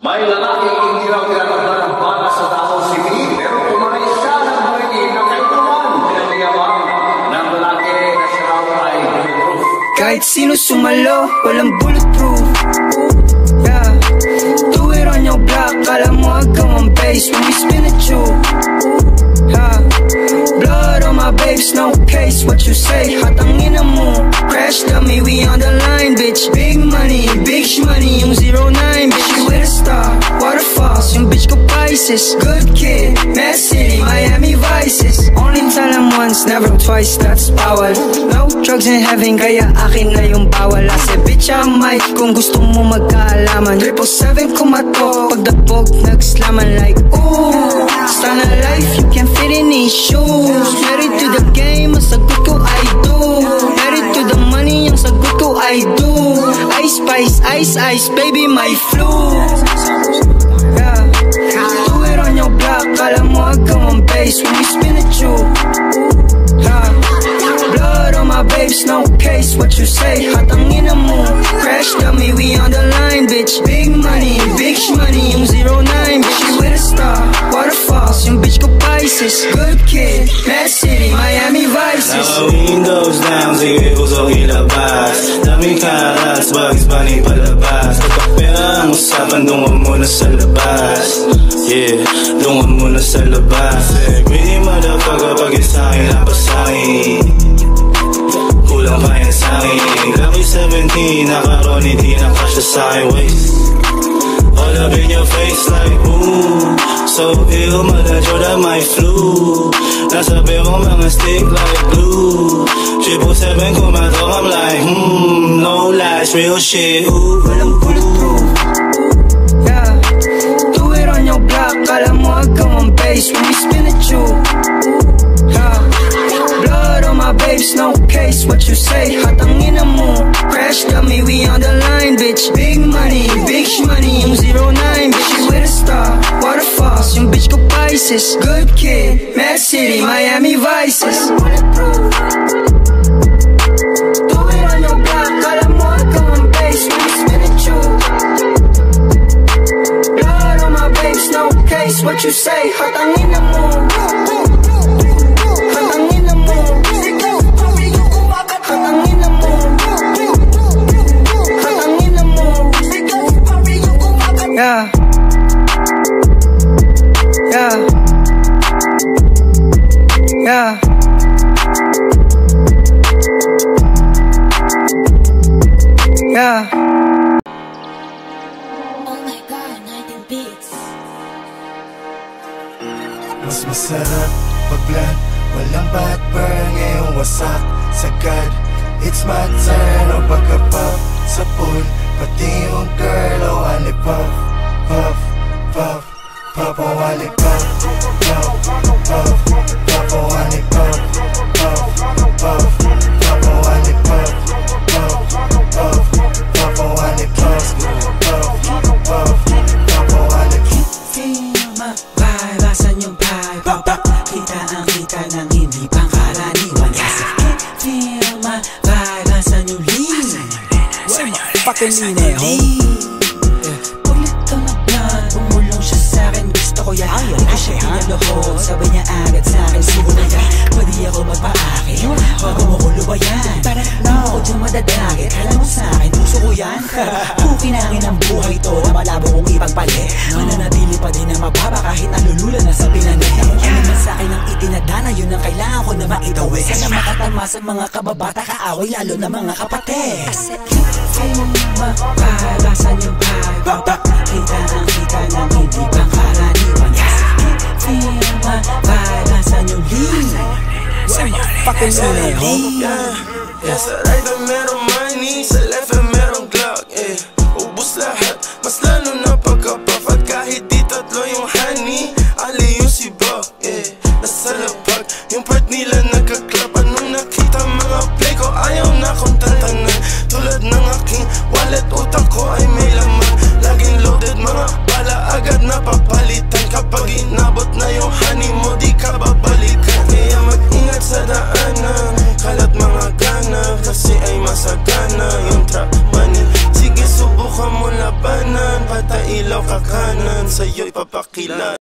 May lalaking hindi lang tinatagda ng bala sa Davao City, pero kumanay siya ng buhay na kailangan pinagyaman ng lalaki na siya ay bulletproof. Kahit sino sumalo, walang bulletproof. Yeah, do it on your block, kala mo agaw ang bass when we spin at you. Yeah, blood on my babes, no case, what you say, hatangin na mo. Crash dummy, we on the line, bitch. Big money, big shmoney, yung 09, bitch. You with a star, waterfalls, yung bitch ko Pisces. Good kid, Mad City, Miami Vices. Only tell them once, never twice, that's power. No drugs in heaven, kaya akin na yung bawal. I said, bitch, I might, kung gusto mo magkaalaman. 777 kumato, pagdabog, nagslaman like, ooh. Style of life, you can fit in these shoes. Married to the game, ang sagot ko, I do. Married to the money, ang sagot ko, I do. Ice spice, ice ice, baby, my flu. Yeah, do it on your block, kala mo agaw ang bass when we spin at you. Yeah, blood on my babes, no case, what you say, hatangin na mo. Crash dummy, we on the line, bitch. Big money, big shmoney, yung 09, bitch. You with a star, waterfalls, yung bitch ko Pisces. Good kid, Mad City, Miami Vices. Now windows down, sige usok ilabas. Daming karas, Bugs Bunny palabas. Pagkapera ang usapan, dungan muna sa labas. Yeah, dungan muna sa labas. Greedy motherfucker, pag isa'kin, napasakin. Kulang pa yan sa'kin. Lucky 17, nakaroon, hindi nakasya sa'kin waist. All up in your face like ooh. So ill, madadyo na my flu. Nasabi ko mga stick like glue. 777 kumatok, I'm like no lies, real shit, ooh. Walang bulletproof. Yeah, do it on your block, kala mo agaw ang bass when we spin at you. Yeah, blood on my babes, no case, what you say, hatangin na mo. Crash dummy, we on the line, bitch. Big money, big shmoney, yung 09, bitch. You with a star, waterfalls, yung bitch ko Pisces. Good kid, Mad City, Miami Vices. Do it on your block, kala mo agaw ang bass when we spin at you. Blood on my babes, no case, what you say, hatangin na mo. Hatangin na mo. Hatangin na mo. Hatangin na mo. Yeah. Yeah. Yeah. Yeah. Oh my God, 19 beats. Mas masarap pag-blunt, walang backburn, ngayong wasak sagad. It's my turn, o pagka-pop sa pool, pati yung girl, o wali puff, puff, puff, puff, o wali puff, puff, puff, puff, o wali puff, puff, puff, puff, o wali puff, puff, puff, puff, o wali puff, puff, puff, puff, o wali puff. Feel my vibe, asan yung vibe? Kita ang kita ng hindi pangkaraniwan. Kasi feel my vibe, asan yung lean? Fucking lean Pulito na plan, umulong siya sa'kin, gusto ko yan. Hindi ko siya pinalohod, sabi niya agad sa'kin, siguro na yan. Pwede ako magpa-akin, wag mo ko lubayan. Parang ako dyan madadagit, alam mo sa'kin, puso ko yan. Kukinangin ang buhay to na malabo kong ipagpalit. Mananatili pa din na mababa kahit nalulula na sa pinanin. Ano man sa'kin ang itinadana, yun ang kailangan ko na maitawid. Sana makatalma sa mga kababata kaaway, lalo na mga kapatid. Kasi feel my vibe, asan yung vibe? Kita ang kita ng hindi pangkaraniwan. Kasi feel my vibe, asan yung lean? Fucking lean. Sa right na merong money, sa left na merong Glock, eh. Ubus lahat, mas lalo na pagka-puff. At kahit di tatlo yung honey, ali yung si Buck, eh. Nasa lapag, yung part nila nagka-clap. Anong nakita mga play ko, ayaw na kong tantanan. Tulad ng aking wallet, utak ko ay may laman. Laging loaded, mga bala agad na papalitan. Kapag inabot na yung honey mo, di ka babalikan. Kaya mag-ingat sa daanan, kalat mga gana, kasi ay makanan sa'yo ipapakilala.